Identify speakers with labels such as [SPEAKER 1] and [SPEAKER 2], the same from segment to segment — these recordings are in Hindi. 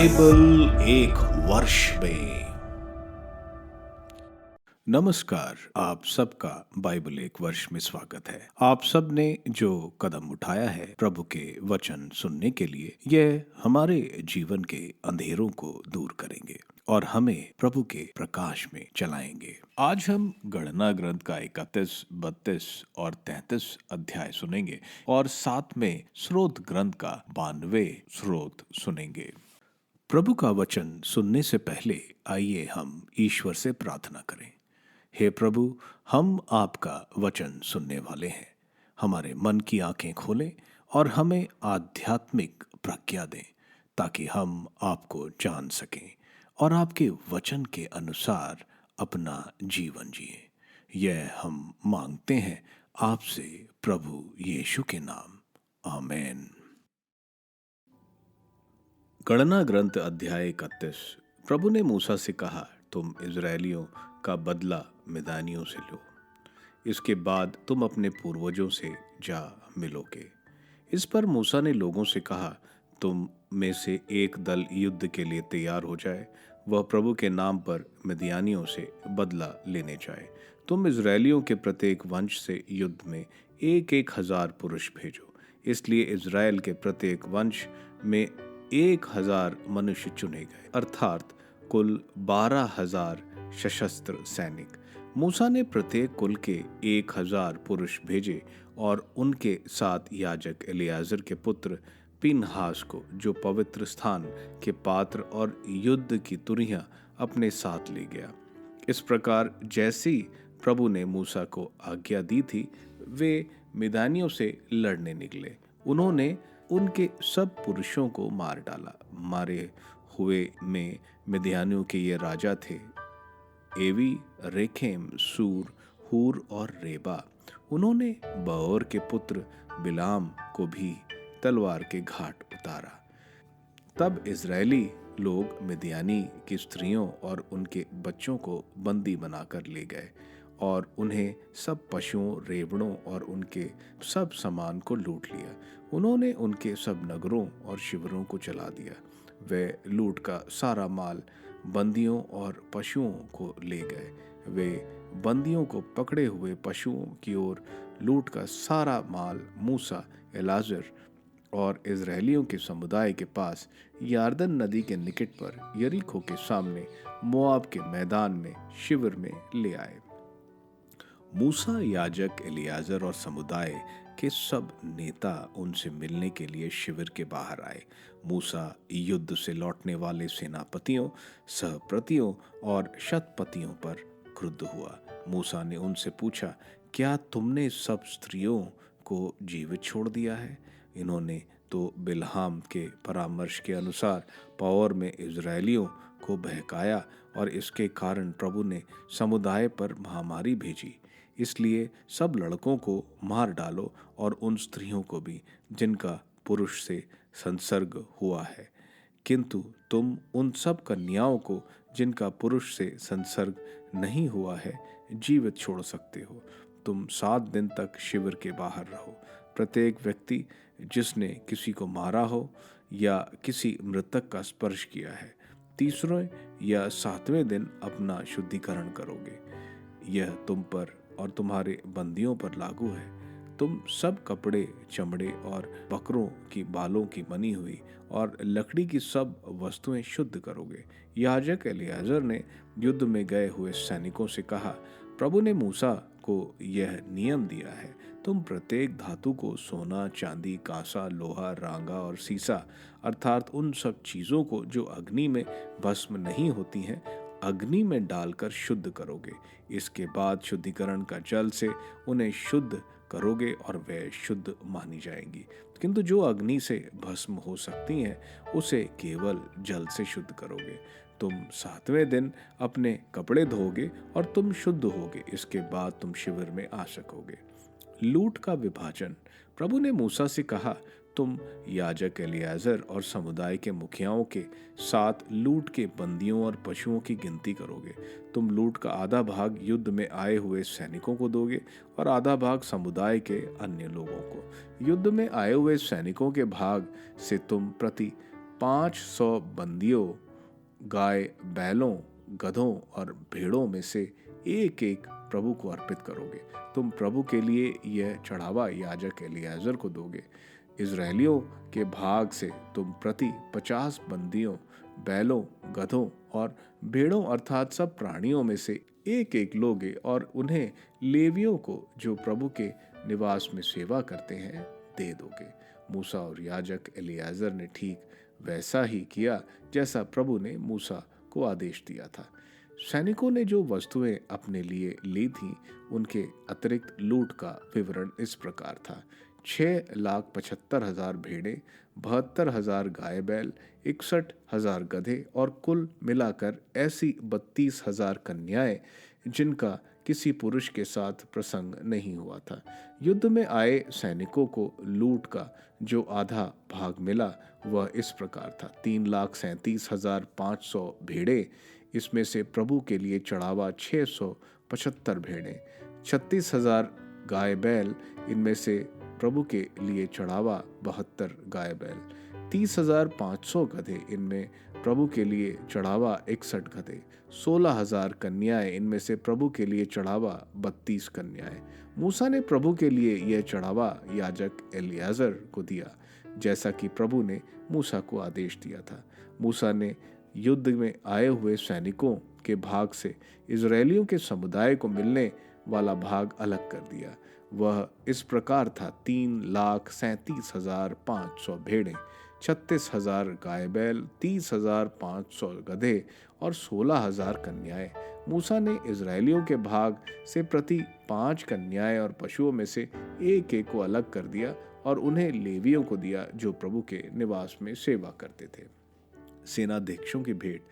[SPEAKER 1] बाइबल एक वर्ष में। नमस्कार, आप सबका बाइबल एक वर्ष में स्वागत है। आप सब ने जो कदम उठाया है प्रभु के वचन सुनने के लिए, यह हमारे जीवन के अंधेरों को दूर करेंगे और हमें प्रभु के प्रकाश में चलाएंगे। आज हम गणना ग्रंथ का 31, 32 और 33 अध्याय सुनेंगे और साथ में स्रोत ग्रंथ का 92 स्रोत सुनेंगे। प्रभु का वचन सुनने से पहले आइए हम ईश्वर से प्रार्थना करें। हे प्रभु, हम आपका वचन सुनने वाले हैं। हमारे मन की आंखें खोलें और हमें आध्यात्मिक प्रज्ञा दें ताकि हम आपको जान सकें और आपके वचन के अनुसार अपना जीवन जिए। यह हम मांगते हैं आपसे प्रभु यीशु के नाम, आमीन। गणना ग्रंथ अध्याय 31। प्रभु ने मूसा से कहा, तुम इजरायलियों का बदला मिदानियों से लो। इसके बाद तुम अपने पूर्वजों से जा मिलोगे। इस पर मूसा ने लोगों से कहा, तुम में से एक दल युद्ध के लिए तैयार हो जाए, वह प्रभु के नाम पर मिद्यानियों से बदला लेने जाए। तुम इजरायलियों के प्रत्येक वंश से युद्ध में 1,000 पुरुष भेजो। इसलिए इजराइल के प्रत्येक वंश में 1,000 मनुष्य चुने गए, अर्थात कुल 12,000 सशस्त्र सैनिक। मूसा ने प्रत्येक कुल के 1,000 पुरुष भेजे और उनके साथ याजक एलियाजर के पुत्र पिनहास को, जो पवित्र स्थान के पात्र और युद्ध की तुरहियां अपने साथ ले गया। इस प्रकार जैसी प्रभु ने मूसा को आज्ञा दी थी, वे मिदानियों से लड़ने निकले। उन्होंने उनके सब पुरुषों को मार डाला। मारे हुए में मिद्यानियों के ये राजा थे, एवी, रेखेम, सूर, हूर और रेबा। उन्होंने बओर के पुत्र बिलाम को भी तलवार के घाट उतारा। तब इजरायली लोग मिद्यानी की स्त्रियों और उनके बच्चों को बंदी बनाकर ले गए और उन्हें सब पशुओं, रेवड़ों और उनके सब सामान को लूट लिया। उन्होंने उनके सब नगरों और शिविरों को जला दिया। वे लूट का सारा माल बंदियों और पशुओं को ले गए। वे बंदियों को पकड़े हुए पशुओं की ओर लूट का सारा माल मूसा, एलाजर और इजरायलियों के समुदाय के पास यारदन नदी के निकट पर यरीको के सामने मोआब के मैदान में शिविर में ले आए। मूसा, याजक एलियाजर और समुदाय के सब नेता उनसे मिलने के लिए शिविर के बाहर आए। मूसा युद्ध से लौटने वाले सेनापतियों, सहपतियों और शतपतियों पर क्रुद्ध हुआ। मूसा ने उनसे पूछा, क्या तुमने सब स्त्रियों को जीवित छोड़ दिया है? इन्होंने तो बिलहाम के परामर्श के अनुसार पओर में इजरायलियों को बहकाया और इसके कारण प्रभु ने समुदाय पर महामारी भेजी। इसलिए सब लड़कों को मार डालो और उन स्त्रियों को भी जिनका पुरुष से संसर्ग हुआ है, किंतु तुम उन सब कन्याओं को जिनका पुरुष से संसर्ग नहीं हुआ है जीवित छोड़ सकते हो। तुम 7 दिन तक शिविर के बाहर रहो। प्रत्येक व्यक्ति जिसने किसी को मारा हो या किसी मृतक का स्पर्श किया है, 3वें या 7वें दिन अपना शुद्धिकरण करोगे। यह तुम पर और तुम्हारे बंदियों पर लागू है। तुम सब कपड़े, चमड़े और बकरों की बालों की बनी हुई और लकड़ी की सब वस्तुएं शुद्ध करोगे। याजक एलियाजर ने युद्ध में गए हुए सैनिकों से कहा, प्रभु ने मूसा को यह नियम दिया है, तुम प्रत्येक धातु को सोना, चांदी, कांसा, लोहा, रांगा और सीसा, अर्थात उन सब चीजों को जो अग्नि में भस्म नहीं होती हैं, अग्नि में डालकर शुद्ध करोगे। इसके बाद शुद्धिकरण का जल से उन्हें शुद्ध करोगे और वे शुद्ध मानी जाएंगी। किंतु जो अग्नि से भस्म हो सकती हैं, उसे केवल जल से शुद्ध करोगे। तुम 7वें दिन अपने कपड़े धोगे और तुम शुद्ध होगे। इसके बाद तुम शिविर में आ सकोगे। लूट का विभाजन। प्रभु ने मूसा से कहा, तुम याजक एलियाजर और समुदाय के मुखियाओं के साथ लूट के बंदियों और पशुओं की गिनती करोगे। तुम लूट का आधा भाग युद्ध में आए हुए सैनिकों को दोगे और आधा भाग समुदाय के अन्य लोगों को। युद्ध में आए हुए सैनिकों के भाग से तुम प्रति 500 बंदियों, गाय, बैलों, गधों और भेड़ों में से एक एक प्रभु को अर्पित करोगे। तुम प्रभु के लिए यह चढ़ावा याजक एलियाजर को दोगे। इज़राइलियों के भाग से तुम प्रति 50 बंदियों, बैलों, गधों और भेड़ों अर्थात सब प्राणियों में से एक एक लोगे और उन्हें लेवियों को जो प्रभु के निवास में सेवा करते हैं दे दोगे। मूसा और याजक एलियाजर ने ठीक वैसा ही किया जैसा प्रभु ने मूसा को आदेश दिया था। सैनिकों ने जो वस्तुएं अपने लिए ली थीं, उनके अतिरिक्त लूट का विवरण इस प्रकार था: 6,75,000 भेड़ें, 72,000 गाय बैल, 61,000 गधे और कुल मिलाकर ऐसी 32,000 कन्याएं जिनका किसी पुरुष के साथ प्रसंग नहीं हुआ था। युद्ध में आए सैनिकों को लूट का जो आधा भाग मिला वह इस प्रकार था: 3,37,500 भेड़ें, इसमें से प्रभु के लिए चढ़ावा 675 भेड़ें, 36,000 गाय बैल, इनमें से प्रभु के लिए चढ़ावा 72 गाय बैल, 30,500 गधे, इनमें प्रभु के लिए चढ़ावा 61 गधे, 16,000 कन्याएं, इनमें से प्रभु के लिए चढ़ावा 32 कन्याएं। मूसा ने प्रभु के लिए यह चढ़ावा याजक एलियाजर को दिया जैसा कि प्रभु ने मूसा को आदेश दिया था। मूसा ने युद्ध में आए हुए सैनिकों के भाग से इज़राइलियों के समुदाय को मिलने वाला भाग अलग कर दिया। वह इस प्रकार था: 3,37,500 भेड़ें, 36,000 गाय बैल, 30,500 गधे और 16,000 कन्याएं। मूसा ने इज़राइलियों के भाग से प्रति 5 कन्याएं और पशुओं में से एक एक को अलग कर दिया और उन्हें लेवियों को दिया जो प्रभु के निवास में सेवा करते थे। सेनाध्यक्षों की भेंट।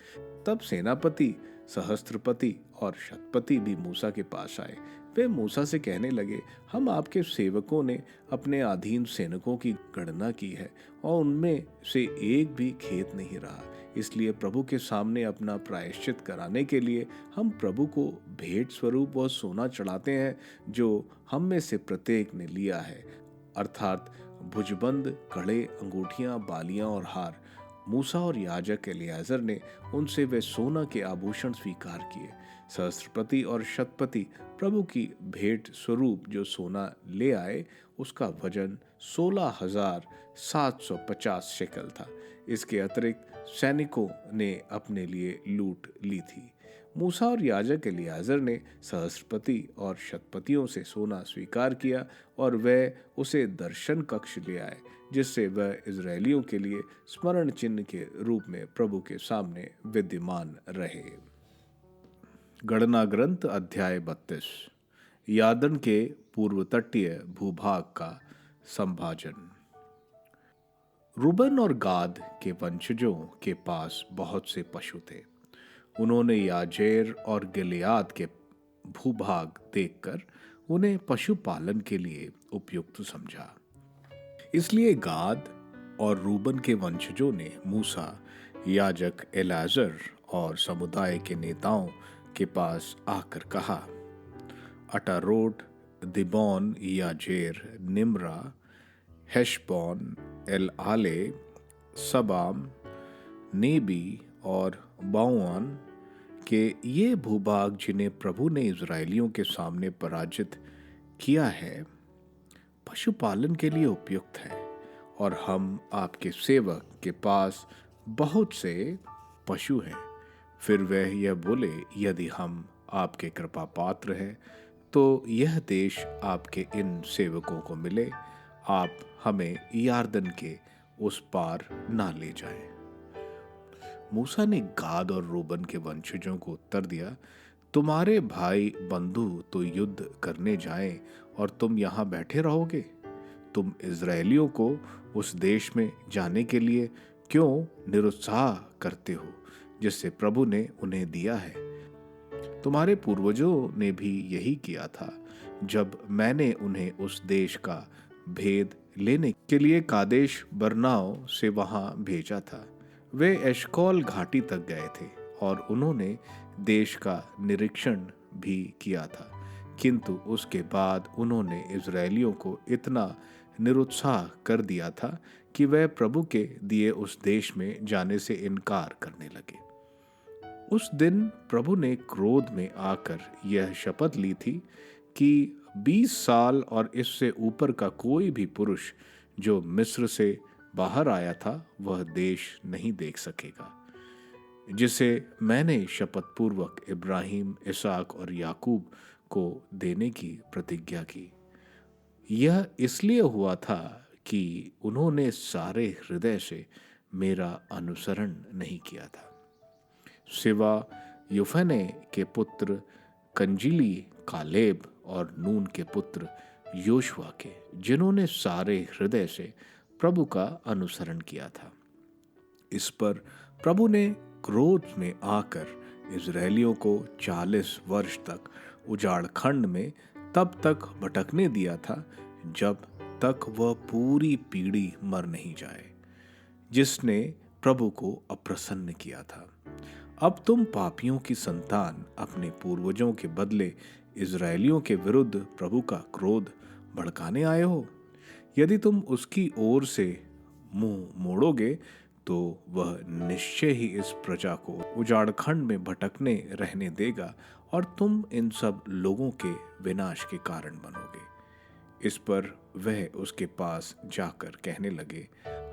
[SPEAKER 1] तब सेनापति, सहस्त्रपति और शतपति भी मूसा के पास आए। वे मूसा से कहने लगे, हम आपके सेवकों ने अपने अधीन सैनिकों की गणना की है और उनमें से एक भी खेत नहीं रहा। इसलिए प्रभु के सामने अपना प्रायश्चित कराने के लिए हम प्रभु को भेंट स्वरूप वह सोना चढ़ाते हैं जो हम में से प्रत्येक ने लिया है, अर्थात भुजबंद, कड़े, अंगूठियां, बालियां और हार। मूसा और याजक एलियाजर ने उनसे वे सोना के आभूषण स्वीकार किए। सहस्त्रपति और शतपति प्रभु की भेंट स्वरूप जो सोना ले आए उसका वजन 16,750 शेकल था। इसके अतिरिक्त सैनिकों ने अपने लिए लूट ली थी। मूसा और याजक एलियाजर ने सहस्त्रपति और शतपतियों से सोना स्वीकार किया और वह उसे दर्शन कक्ष ले आए जिससे वह इज़राइलियों के लिए स्मरण चिन्ह के रूप में प्रभु के सामने विद्यमान रहे। गणना ग्रंथ अध्याय 32। यार्दन के पूर्व तटीय भूभाग का संभाजन। रूबन और गाद के वंशजों के पास बहुत से पशु थे। उन्होंने याजेर और गिलियाद के भूभाग देखकर उन्हें पशुपालन के लिए उपयुक्त समझा। इसलिए गाद और रूबन के वंशजों ने मूसा, याजक एलियाजर और समुदाय के नेताओं के पास आकर कहा, अटारोट, दिबोन, याजेर, निम्रा, हेशबोन, एल आले, सबाम, नेबी और बाओन के ये भूभाग जिन्हें प्रभु ने इज़राइलियों के सामने पराजित किया है, पशुपालन के लिए उपयुक्त है और हम आपके सेवक के पास बहुत से पशु हैं। फिर वह यह बोले, यदि हम आपके कृपा पात्र हैं तो यह देश आपके इन सेवकों को मिले, आप हमें यार्दन के उस पार ना ले जाएं। मूसा ने गाद और रूबन के वंशजों को उत्तर दिया, तुम्हारे भाई बंधु तो युद्ध करने जाएं और तुम यहाँ बैठे रहोगे? तुम इज़राइलियों को उस देश में जाने के लिए क्यों निरुत्साह करते हो जिससे प्रभु ने उन्हें दिया है? तुम्हारे पूर्वजों ने भी यही किया था जब मैंने उन्हें उस देश का भेद लेने के लिए कादेश बर्नाओ से वहां भेजा था। वे एशकॉल घाटी तक गए थे और उन्होंने देश का निरीक्षण भी किया था, किंतु उसके बाद उन्होंने इज़राइलियों को इतना निरुत्साह कर दिया था कि वह प्रभु के दिए उस देश में जाने से इनकार करने लगे। उस दिन प्रभु ने क्रोध में आकर यह शपथ ली थी कि 20 साल और इससे ऊपर का कोई भी पुरुष जो मिस्र से बाहर आया था वह देश नहीं देख सकेगा, जिसे मैंने शपथ पूर्वक इब्राहिम, इसहाक और याकूब को देने की प्रतिज्ञा की। यह इसलिए हुआ था कि उन्होंने सारे हृदय से मेरा अनुसरण नहीं किया था, सिवा यूफने के पुत्र कंजीली, कालेब और नून के पुत्र योशुआ के, जिन्होंने सारे हृदय से प्रभु का अनुसरण किया था। इस पर प्रभु ने क्रोध में आकर इजरायलियों को 40 वर्ष तक उजाड़ खंड में तब तक भटकने दिया था जब तक वह पूरी पीढ़ी मर नहीं जाए जिसने प्रभु को अप्रसन्न किया था। अब तुम पापियों की संतान अपने पूर्वजों के बदले इजरायलियों के विरुद्ध प्रभु का क्रोध भड़काने आए हो। यदि तुम उसकी ओर से मुंह मोड़ोगे तो वह निश्चय ही इस प्रजा को उजाड़ खंड में भटकने रहने देगा और तुम इन सब लोगों के विनाश के कारण बनोगे। इस पर वह उसके पास जाकर कहने लगे,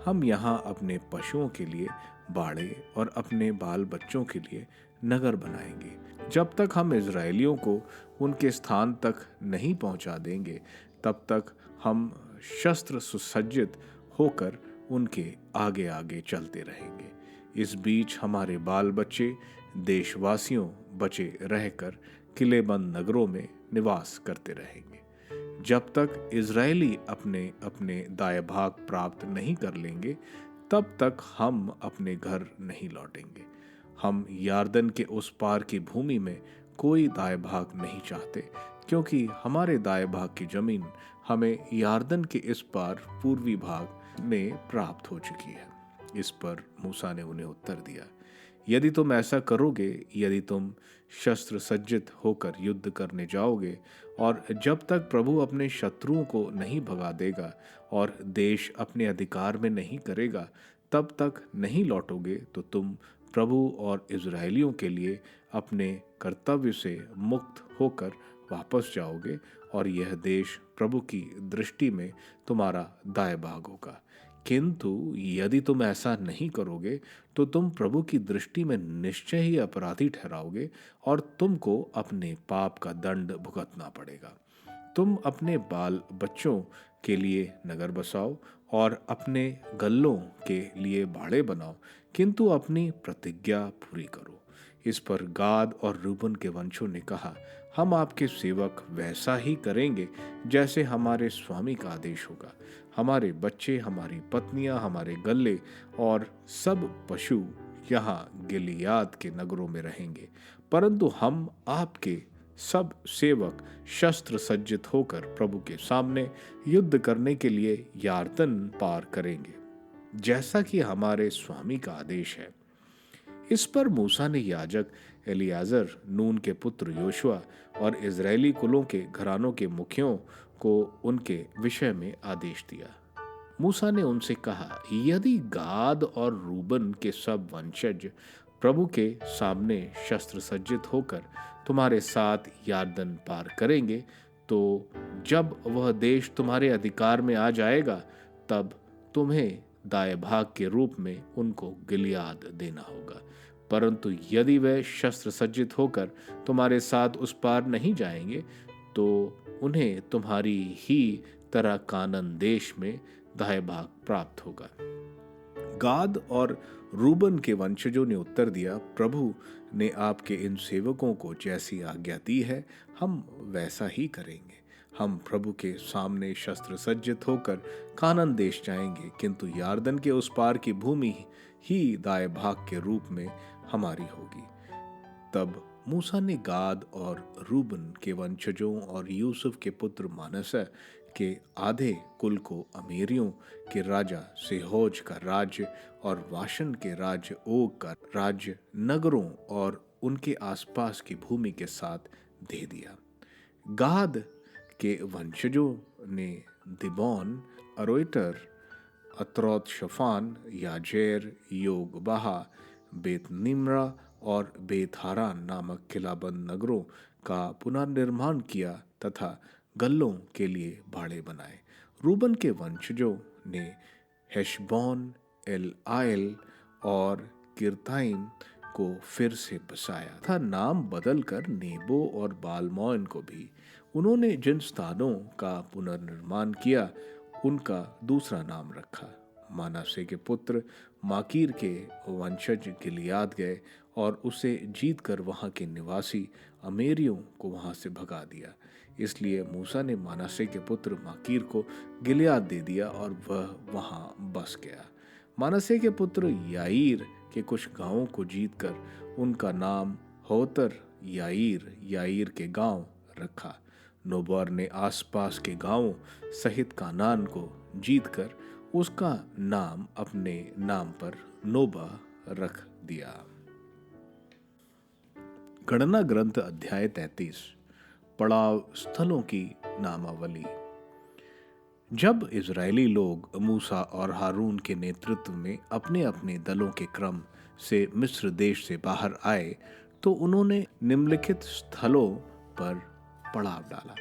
[SPEAKER 1] हम यहाँ अपने पशुओं के लिए बाड़े और अपने बाल बच्चों के लिए नगर बनाएंगे। जब तक हम इजरायलियों को उनके स्थान तक नहीं पहुंचा देंगे तब तक हम शस्त्र सुसज्जित होकर उनके आगे आगे चलते रहेंगे। इस बीच हमारे बाल बच्चे देशवासियों बचे रहकर किलेबंद नगरों में निवास करते रहेंगे जब तक इजरायली अपने अपने दाएं भाग प्राप्त नहीं कर लेंगे तब तक हम अपने घर नहीं लौटेंगे। हम यार्दन के उस पार की भूमि में कोई दाएं भाग नहीं चाहते, क्योंकि हमारे दाएं भाग की जमीन हमें यार्दन के इस पार पूर्वी भाग में प्राप्त हो चुकी है। इस पर मूसा ने उन्हें उत्तर दिया, यदि तुम ऐसा करोगे, यदि तुम शस्त्र सज्जित होकर युद्ध करने जाओगे और जब तक प्रभु अपने शत्रुओं को नहीं भगा देगा और देश अपने अधिकार में नहीं करेगा तब तक नहीं लौटोगे, तो तुम प्रभु और इजरायलियों के लिए अपने कर्तव्य से मुक्त होकर वापस जाओगे और यह देश प्रभु की दृष्टि में तुम्हारा दाएं भाग होगा। किंतु यदि तुम ऐसा नहीं करोगे तो तुम प्रभु की दृष्टि में निश्चय ही अपराधी ठहराओगे और तुमको अपने पाप का दंड भुगतना पड़ेगा। तुम अपने बाल बच्चों के लिए नगर बसाओ और अपने गल्लों के लिए बाड़े बनाओ, किंतु अपनी प्रतिज्ञा पूरी करो। इस पर गाद और रूबन के वंशों ने कहा, हम आपके सेवक वैसा ही करेंगे जैसे हमारे स्वामी का आदेश होगा। हमारे बच्चे, हमारी पत्नियां, हमारे गल्ले और सब पशु यहाँ गिलियाद के नगरों में रहेंगे, परंतु हम आपके सब सेवक शस्त्र सज्जित होकर प्रभु के सामने युद्ध करने के लिए यार्दन पार करेंगे, जैसा कि हमारे स्वामी का आदेश है। इस पर मूसा ने याजक एलियाजर, नून के पुत्र योशुआ और इजरायली कुलों के घरानों के मुखियों को उनके विषय में आदेश दिया। मूसा ने उनसे कहा, यदि गाद और रूबन के सब वंशज प्रभु के सामने शस्त्र सज्जित होकर तुम्हारे साथ यार्दन पार करेंगे, तो जब वह देश तुम्हारे अधिकार में आ जाएगा तब तुम्हें दाएं भाग के रूप में उनको गिलियाद देना होगा। परंतु यदि वे शस्त्र सज्जित होकर तुम्हारे साथ उस पार नहीं जाएंगे तो उन्हें तुम्हारी ही तरह कानान देश में दाएं भाग प्राप्त होगा। गाद और रूबन के वंशजों ने उत्तर दिया, प्रभु ने आपके इन सेवकों को जैसी आज्ञा दी है हम वैसा ही करेंगे। हम प्रभु के सामने शस्त्र सज्जित होकर कानान देश जाएंगे, किंतु यार्दन के उस पार की भूमि ही दाएं भाग के रूप में हमारी होगी। तब मूसा ने गाद और रूबन के वंशजों और यूसुफ के पुत्र मानसे के आधे कुल को अमीरियों के राजा सेहोज का राज्य और वाशन के राज्य ओग का राज्य, नगरों और उनके आसपास की भूमि के साथ दे दिया। गाद के वंशजों ने दिबोन, अरोइटर, अत्रोत शफान, याजेर, योग बहा, बेत निम्रा और बेत हारान नामक किलाबंद नगरों का पुनर्निर्माण किया तथा गल्लों के लिए बाड़े बनाए। रूबन के वंशजों ने हेशबोन, एल आयल और किरताइम को फिर से बसाया था, नाम बदलकर नेबो और बालमोन को भी। उन्होंने जिन स्थानों का पुनर्निर्माण किया उनका दूसरा नाम रखा। मानासे के पुत्र माकीर के वंशज गिलियाद गए और उसे जीतकर वहां के निवासी अमेरियों को वहां से भगा दिया। इसलिए मूसा ने मानासे के पुत्र माकीर को गिलियाद दे दिया और वह वहां बस गया। मानसे के पुत्र याईर के कुछ गांवों को जीतकर उनका नाम होतर याईर, याईर के गांव रखा। नोबर ने आसपास के गांवों सहित कानान को जीतकर उसका नाम अपने नाम पर नोबा रख दिया। गणना ग्रंथ अध्याय 33 पड़ाव स्थलों की नामावली। जब इजरायली लोग मूसा और हारून के नेतृत्व में अपने अपने दलों के क्रम से मिस्र देश से बाहर आए तो उन्होंने निम्नलिखित स्थलों पर पड़ाव डाला।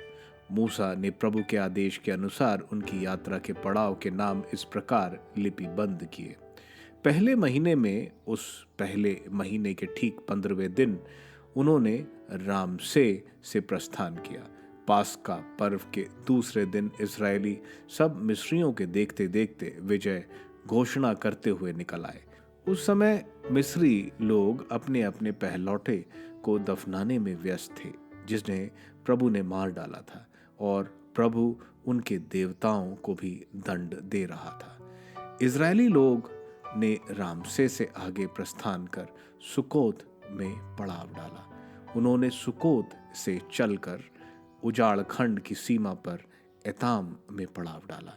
[SPEAKER 1] मूसा ने प्रभु के आदेश के अनुसार उनकी यात्रा के पड़ाव के नाम इस प्रकार लिपिबंद किए। पहले महीने में उस पहले महीने के ठीक 15वें दिन उन्होंने रामसे से प्रस्थान किया। पास्का पर्व के दूसरे दिन इजरायली सब मिस्रियों के देखते देखते विजय घोषणा करते हुए निकल आए। उस समय मिस्री लोग अपने अपने पहलौठे को दफनाने में व्यस्त थे जिसने प्रभु ने मार डाला था, और प्रभु उनके देवताओं को भी दंड दे रहा था। इजरायली लोग ने रामसे से आगे प्रस्थान कर सुकोत में पड़ाव डाला। उन्होंने सुकोत से चलकर उजाड़ खंड की सीमा पर एताम में पड़ाव डाला।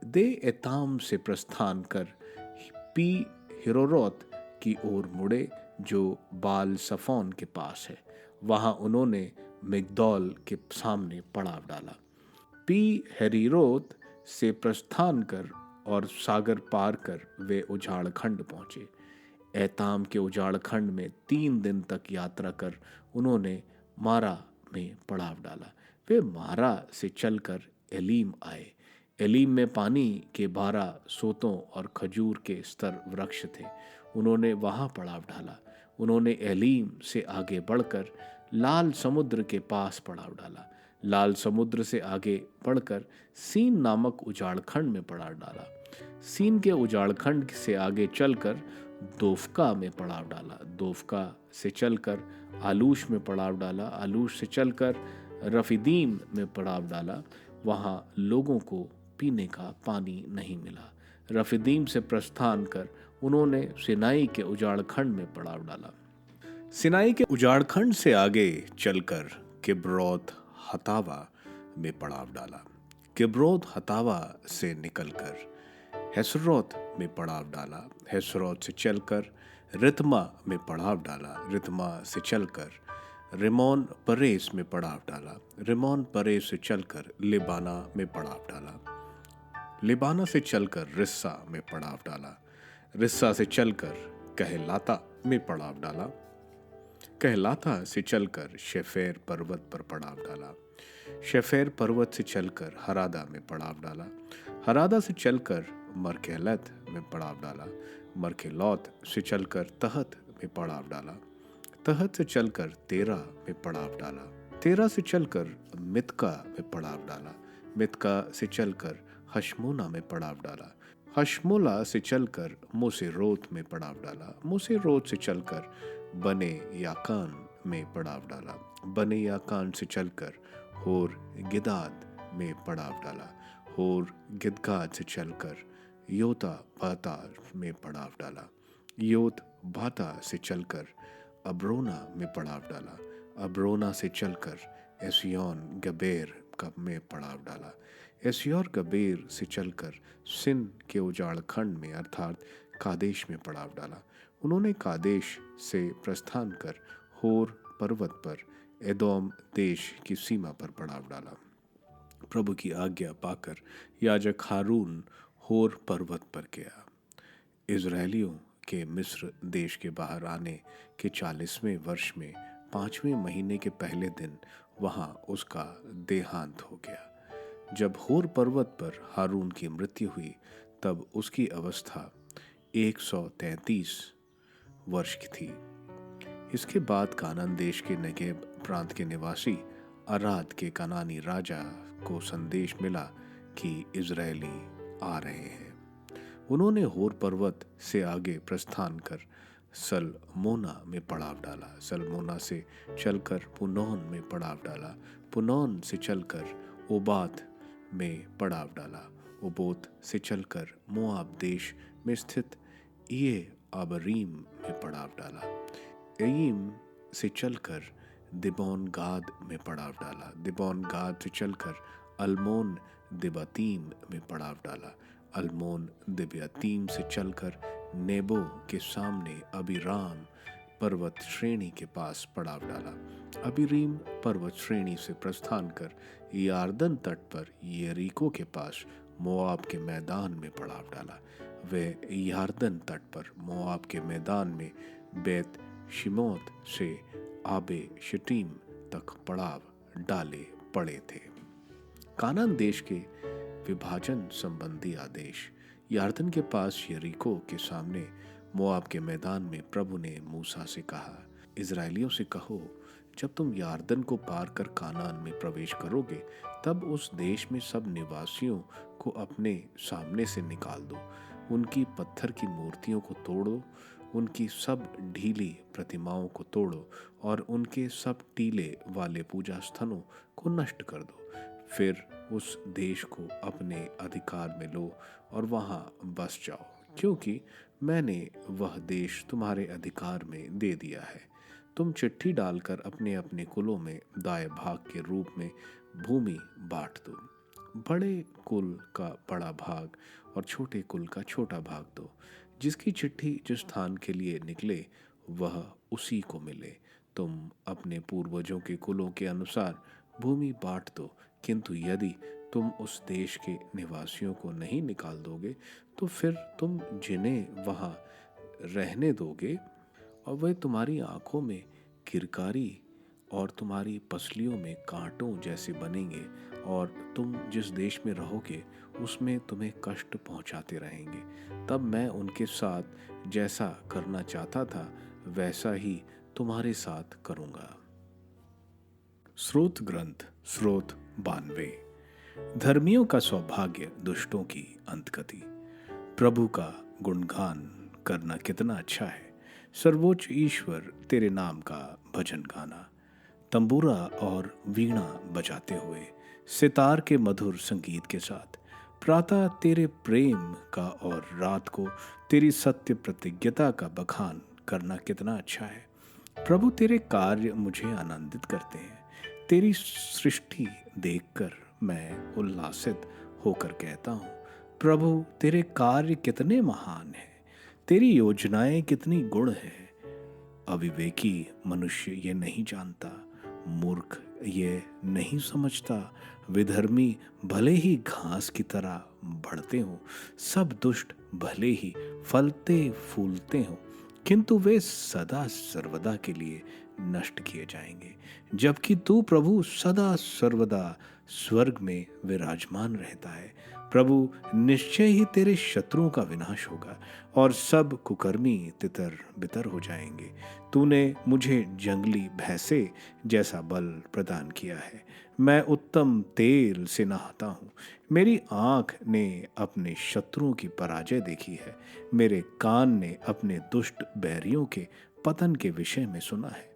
[SPEAKER 1] दे एताम से प्रस्थान कर पी हिरोरोत की ओर मुड़े जो बाल सफोन के पास है। वहां उन्होंने मिगदौल के सामने पड़ाव डाला। पी हेरीरोत से प्रस्थान कर और सागर पार कर वे उजाड़ खंड पहुंचे। एताम के उजाड़ खंड में 3 दिन तक यात्रा कर उन्होंने मारा में पड़ाव डाला। वे मारा से चलकर एलीम आए। एलीम में पानी के 12 सोतों और खजूर के स्तर वृक्ष थे। उन्होंने वहां पड़ाव डाला। उन्होंने एलीम से आगे बढ़कर लाल समुद्र के पास पड़ाव डाला। लाल समुद्र से आगे बढ़कर सीन नामक उजाड़ खंड में पड़ाव डाला। सीन के उजाड़ खंड से आगे चलकर दोफका में पड़ाव डाला। दोफका से चलकर आलूश में पड़ाव डाला। आलूश से चलकर रफीदीम में पड़ाव डाला। वहां लोगों को पीने का पानी नहीं मिला। रफीदीम से प्रस्थान कर उन्होंने सिनाई के उजाड़ खंड में पड़ाव डाला। सिनाई के उजाड़ खंड से आगे चलकर किब्रोत हतावा में पड़ाव डाला। किब्रोत हतावा से निकलकर हेसरोत में पड़ाव डाला। हेसरोत से चलकर रितमा में पड़ाव डाला। रितमा से चलकर रिमोन परेस में पड़ाव डाला। रिमोन परेस से चलकर लिबाना में पड़ाव डाला। लिबाना से चलकर रिस्सा में पड़ाव डाला। रिस्सा से चलकर कहलाता में पड़ाव डाला। कहलाता से चलकर शेफेर पर्वत पर पड़ाव डाला। शेफेर पर्वत से चलकर हरादा में पड़ाव डाला। हरादा से चलकर मरकेलत में पड़ाव डाला। मरकेलौत से चलकर तहत में पड़ाव डाला। तहत से चलकर तेरा में पड़ाव डाला। तेरा से चलकर मितका में पड़ाव डाला। मितका से चलकर हशमोना में पड़ाव डाला। हशमोला से चलकर मोसेरोत में पड़ाव डाला। मोसेरोत से चलकर बने याकान में पड़ाव डाला। बने याकान से चलकर होर गिदाद में पड़ाव डाला। होर गिदगाद से चलकर योता बाता में पड़ाव डाला। योत बाता से चलकर अब्रोना में पड़ाव डाला। अब्रोना से चलकर एसियोन गबेर में पड़ाव डाला। एसियोर गबेर से चलकर सिन के उजाड़ खंड में अर्थात कादेश में पड़ाव डाला। उन्होंने कादेश से प्रस्थान कर होर पर्वत पर एदोम देश की सीमा पर पड़ाव डाला। प्रभु की आज्ञा पाकर याजक हारून होर पर्वत पर गया। इज़राइलियों के मिस्र देश के बाहर आने के 40वें वर्ष में 5वें महीने के पहले दिन वहां उसका देहांत हो गया। जब होर पर्वत पर हारून की मृत्यु हुई तब उसकी अवस्था 133 वर्ष की थी। इसके बाद कानान देश के नेगेब प्रांत के निवासी अराद के कनानी राजा को संदेश मिला कि इज़राइली आ रहे हैं। उन्होंने होर पर्वत से आगे प्रस्थान कर सलमोना में पड़ाव डाला, सलमोना से चलकर पुनौन में पड़ाव डाला, पुनौन से चलकर ओबात में पड़ाव डाला, ओबोत से चलकर मोआब देश में स्थित ये आबरीम में पड़ाव डाला, एयीम से चलकर दिबोन गाद में पड़ाव डाला, दिबोन गाद से चलकर अल्मोन दिबातीम में पड़ाव डाला, अल्मोन दिब्यातीम से चलकर नेबो के सामने अबीराम पर्वत श्रेणी के पास पड़ाव डाला, अबीरीम पर्वत श्रेणी से प्रस्थान कर यार्दन तट पर यरीको के पास मोआब के मैदान में पड़ाव डाला। वे यार्दन तट पर मोआब के मैदान में बेत शिमोत से आबे शिटीम तक पड़ाव डाले पड़े थे। कानान देश के विभाजन संबंधी आदेश। यार्दन के पास यरीको के सामने मोआब के मैदान में प्रभु ने मूसा से कहा, इज़राइलियों से कहो, जब तुम यार्दन को पार कर कानान में प्रवेश करोगे तब उस देश में सब निवासियों को अपने सामने से निकाल दो, उनकी पत्थर की मूर्तियों को तोड़ो, उनकी सब ढीली प्रतिमाओं को तोड़ो और उनके सब टीले वाले पूजा स्थलों को नष्ट कर दो। फिर उस देश को अपने अधिकार में लो और वहां बस जाओ, क्योंकि मैंने वह देश तुम्हारे अधिकार में दे दिया है। तुम चिट्ठी डालकर अपने अपने कुलों में दाएं भाग के रूप में भूमि बांट दो। बड़े कुल का बड़ा भाग और छोटे कुल का छोटा भाग दो। जिसकी चिट्ठी जिस स्थान के लिए निकले वह उसी को मिले। तुम अपने पूर्वजों के कुलों के अनुसार भूमि बांट दो, किंतु यदि तुम उस देश के निवासियों को नहीं निकाल दोगे तो फिर तुम जिन्हें वहां रहने दोगे और वे तुम्हारी आंखों में किरकारी और तुम्हारी पसलियों में कांटों जैसे बनेंगे और तुम जिस देश में रहोगे उसमें तुम्हें कष्ट पहुंचाते रहेंगे। तब मैं उनके साथ जैसा करना चाहता था वैसा ही तुम्हारे साथ करूंगा। स्रोत ग्रंथ स्रोत 92। धर्मियों का सौभाग्य, दुष्टों की अंतगति। प्रभु का गुणगान करना कितना अच्छा है। सर्वोच्च ईश्वर तेरे नाम का भजन गाना, तंबूरा और वीणा बजाते हुए, सितार के मधुर संगीत के साथ, प्रातः तेरे प्रेम का और रात को तेरी सत्य प्रतिज्ञता का बखान करना कितना अच्छा है। प्रभु तेरे कार्य मुझे आनंदित करते हैं। तेरी सृष्टि देखकर मैं उल्लासित होकर कहता हूँ, प्रभु तेरे कार्य कितने महान हैं, तेरी योजनाएं कितनी गुण है। अविवेकी मनुष्य ये नहीं जानता, मूर्ख ये नहीं समझता। विधर्मी भले ही घास की तरह बढ़ते हों, सब दुष्ट भले ही फलते फूलते हों, किंतु वे सदा सर्वदा के लिए नष्ट किए जाएंगे। जबकि तू प्रभु सदा सर्वदा स्वर्ग में विराजमान रहता है। प्रभु निश्चय ही तेरे शत्रुओं का विनाश होगा और सब कुकर्मी तितर बितर हो जाएंगे। तूने मुझे जंगली भैंसे जैसा बल प्रदान किया है। मैं उत्तम तेल से नहाता हूँ। मेरी आँख ने अपने शत्रुओं की पराजय देखी है। मेरे कान ने अपने दुष्ट बैरियों के पतन के विषय में सुना है।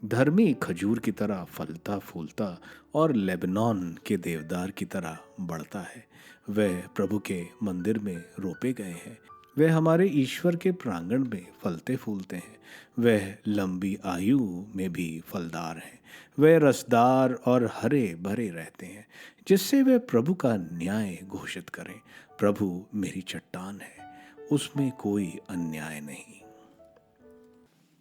[SPEAKER 1] धर्मी खजूर की तरह फलता फूलता और लेबनोन के देवदार की तरह बढ़ता है। वह प्रभु के मंदिर में रोपे गए हैं। वह हमारे ईश्वर के प्रांगण में फलते फूलते हैं। वह लंबी आयु में भी फलदार हैं। वह रसदार और हरे भरे रहते हैं, जिससे वे प्रभु का न्याय घोषित करें। प्रभु मेरी चट्टान है, उसमें कोई अन्याय नहीं।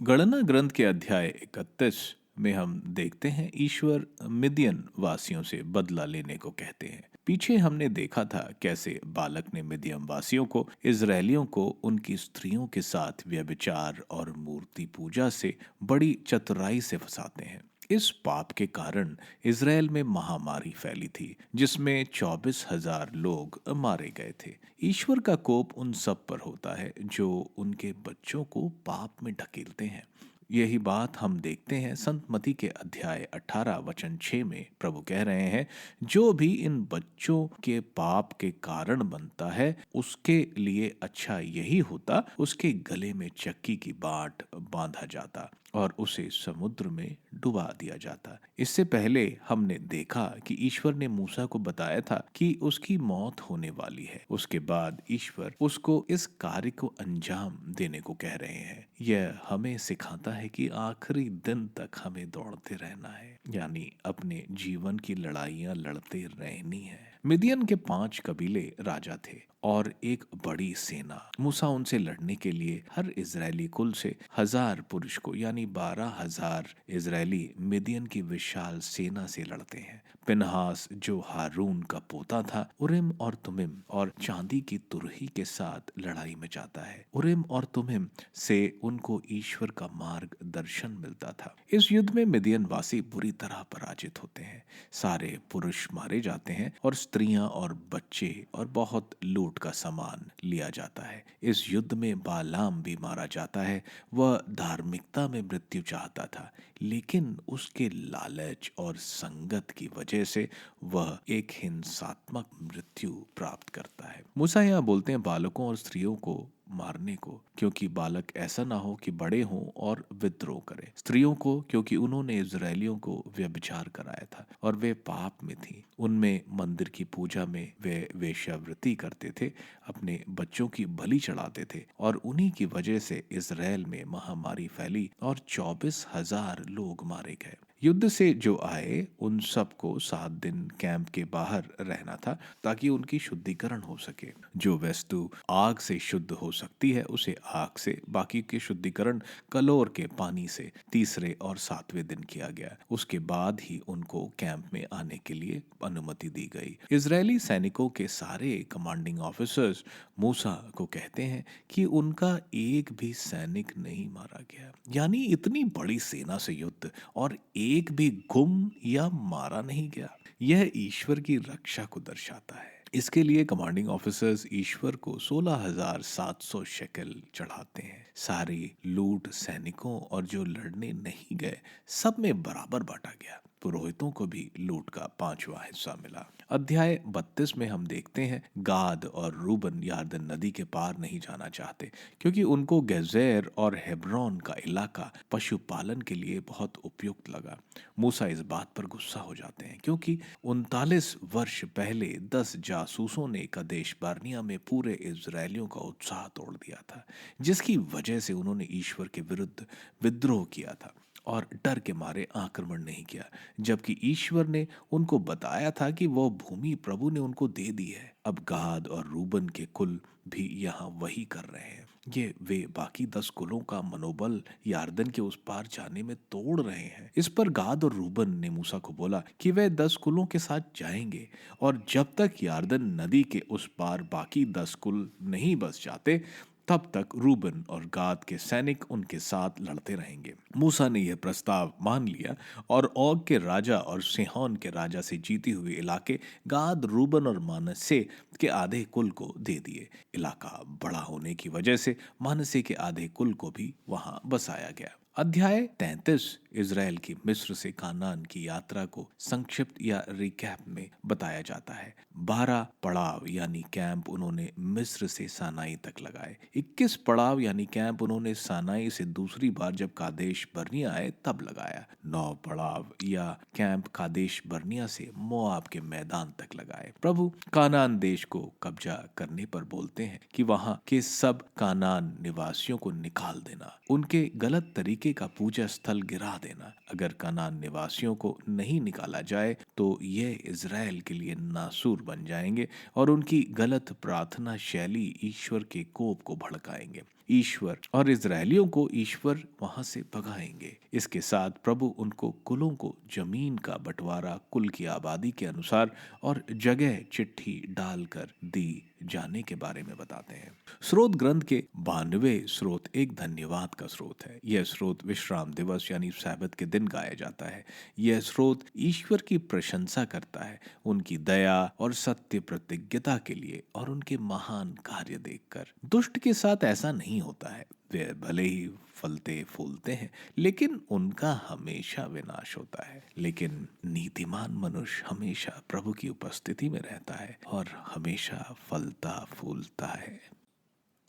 [SPEAKER 1] गणना ग्रंथ के अध्याय 31 में हम देखते हैं ईश्वर मिदियन वासियों से बदला लेने को कहते हैं। पीछे हमने देखा था कैसे बालक ने मिदियन वासियों को, इजरायलियों को उनकी स्त्रियों के साथ व्यभिचार और मूर्ति पूजा से बड़ी चतुराई से फंसाते हैं। इस पाप के कारण इसराइल में महामारी फैली थी जिसमें 24,000 लोग मारे गए थे। ईश्वर का कोप उन सब पर होता है जो उनके बच्चों को पाप में ढकेलते हैं। यही बात हम देखते हैं संत मती के अध्याय 18 वचन 6 में। प्रभु कह रहे हैं, जो भी इन बच्चों के पाप के कारण बनता है उसके लिए अच्छा यही होता उसके गले में चक्की की बाट बांधा जाता और उसे समुद्र में डुबा दिया जाता। इससे पहले हमने देखा कि ईश्वर ने मूसा को बताया था कि उसकी मौत होने वाली है। उसके बाद ईश्वर उसको इस कार्य को अंजाम देने को कह रहे हैं। यह हमें सिखाता है कि आखिरी दिन तक हमें दौड़ते रहना है, यानी अपने जीवन की लड़ाइयां लड़ते रहनी है। मिदियन के 5 कबीले राजा थे और एक बड़ी सेना। मूसा उनसे लड़ने के लिए हर इजरायली कुल से 1,000 पुरुष को, यानी 12,000 इजरायली मिदियन की विशाल सेना से लड़ते हैं। पिनहास जो हारून का पोता था, उरिम और तुमिम और चांदी की तुरही के साथ लड़ाई में जाता है। उरिम और तुमिम से उनको ईश्वर का मार्गदर्शन मिलता था। इस युद्ध में मिदियन वासी बुरी तरह पराजित होते हैं। सारे पुरुष मारे जाते हैं और स्त्रियां और बच्चे और बहुत लूट का सामान लिया जाता है। इस युद्ध में बालाम भी मारा जाता है। वह धार्मिकता में मृत्यु चाहता था, लेकिन उसके लालच और संगत की वजह से वह एक हिंसात्मक मृत्यु प्राप्त करता है। मूसा यहाँ बोलते हैं बालकों और स्त्रियों को मारने को, क्योंकि बालक ऐसा ना हो कि बड़े हों और विद्रोह करें। स्त्रियों को, क्योंकि उन्होंने इजरायलियों को व्यभिचार कराया था और वे पाप में थी। उनमें मंदिर की पूजा में वे वेश्यावृत्ति करते थे, अपने बच्चों की बलि चढ़ाते थे और उन्हीं की वजह से इसराइल में महामारी फैली और 24,000 लोग मारे गए। युद्ध से जो आए उन सबको 7 दिन कैंप के बाहर रहना था ताकि उनकी शुद्धिकरण हो सके। जो वस्तु आग से शुद्ध हो सकती है उसे आग से, बाकी के शुद्धिकरण कलोर के पानी से तीसरे और 7वें दिन किया गया। उसके बाद ही उनको कैंप में आने के लिए अनुमति दी गई। इजरायली सैनिकों के सारे कमांडिंग ऑफिसर्स मूसा को कहते हैं कि उनका एक भी सैनिक नहीं मारा गया, यानी इतनी बड़ी सेना से युद्ध और एक भी गुम या मारा नहीं गया। यह ईश्वर की रक्षा को दर्शाता है। इसके लिए कमांडिंग ऑफिसर्स ईश्वर को 16,700 शेकल चढ़ाते हैं। सारी लूट सैनिकों और जो लड़ने नहीं गए सब में बराबर बांटा गया। पुरोहितों को भी लूट का 5वां हिस्सा मिला। अध्याय 32 में हम देखते हैं गाद और रूबन यार्दन नदी के पार नहीं जाना चाहते, क्योंकि उनको गेजेर और हेब्रोन का इलाका पशुपालन के लिए बहुत उपयुक्त लगा। मूसा इस बात पर गुस्सा हो जाते हैं, क्योंकि 39 वर्ष पहले 10 जासूसों ने कदेश बार्निया में पूरे इजरायलियों का उत्साह तोड़ दिया था, जिसकी वजह से उन्होंने ईश्वर के विरुद्ध विद्रोह किया था और डर के मारे आक्रमण नहीं किया, जबकि ईश्वर ने उनको बताया था कि वह भूमि प्रभु ने उनको दे दी है। अब गाद और रूबन के कुल भी यहाँ वही कर रहे हैं। ये वे बाकी 10 कुलों का मनोबल यार्दन के उस पार जाने में तोड़ रहे हैं। इस पर गाद और रूबन ने मूसा को बोला कि वे 10 कुलों के साथ जाएंगे और जब तक यार्दन नदी के उस पार बाकी 10 कुल नहीं बस जाते तब तक रूबन और गाद के सैनिक उनके साथ लड़ते रहेंगे। मूसा ने यह प्रस्ताव मान लिया और ओग के राजा और सिहोन के राजा से जीते हुए इलाके गाद, रूबन और मानसे के आधे कुल को दे दिए। इलाका बड़ा होने की वजह से मानसे के आधे कुल को भी वहां बसाया गया। अध्याय 33 इजराइल की मिस्र से कानान की यात्रा को संक्षिप्त या रिकैप में बताया जाता है। 12 पड़ाव यानी कैंप उन्होंने मिस्र से सानाई तक लगाए। 21 पड़ाव यानी कैंप उन्होंने सानाई से दूसरी बार जब कादेश बर्निया आए तब लगाया। 9 पड़ाव या कैंप कादेश बर्निया से मोआब के मैदान तक लगाए। प्रभु कानान देश को कब्जा करने पर बोलते हैं कि वहां के सब कानान निवासियों को निकाल देना, उनके गलत तरीके का पूजा स्थल गिरा देना। अगर कानान निवासियों को नहीं निकाला जाए तो ये इजराइल के लिए नासूर बन जाएंगे और उनकी गलत प्रार्थना शैली ईश्वर के कोप को भड़काएंगे। ईश्वर और इजरायलियों को ईश्वर वहां से भगाएंगे। इसके साथ प्रभु उनको कुलों को जमीन का बंटवारा कुल की आबादी के अनुसार और जगह चिट्ठी डालकर दी जाने के बारे में बताते हैं। स्रोत ग्रंथ के 92 स्रोत एक धन्यवाद का स्रोत है। यह स्रोत विश्राम दिवस यानी सैबत के दिन गाया जाता है। यह स्रोत ईश्वर की प्रशंसा करता है, उनकी दया और सत्य प्रतिज्ञता के लिए और उनके महान कार्य देखकर। दुष्ट के साथ ऐसा नहीं होता है। वे भले ही फलते फूलते हैं, लेकिन उनका हमेशा विनाश होता है। लेकिन नीतिमान मनुष्य हमेशा प्रभु की उपस्थिति में रहता है और हमेशा फलता फूलता है।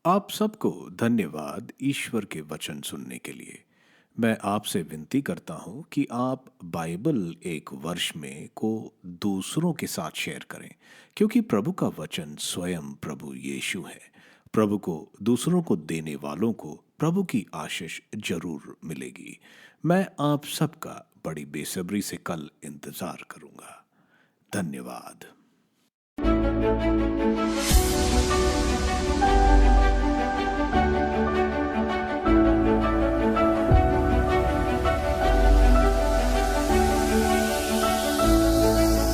[SPEAKER 1] आप सबको धन्यवाद ईश्वर के वचन सुनने के लिए। मैं आपसे विनती करता हूं कि आप बाइबल एक वर्ष में को दूसरों के साथ शेयर करें, क्योंकि प्रभु का वचन स्वयं प्रभु यीशु है। प्रभु को दूसरों को देने वालों को प्रभु की आशीष जरूर मिलेगी। मैं आप सबका बड़ी बेसब्री से कल इंतजार करूंगा। धन्यवाद।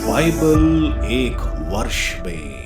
[SPEAKER 1] बाइबल एक वर्ष में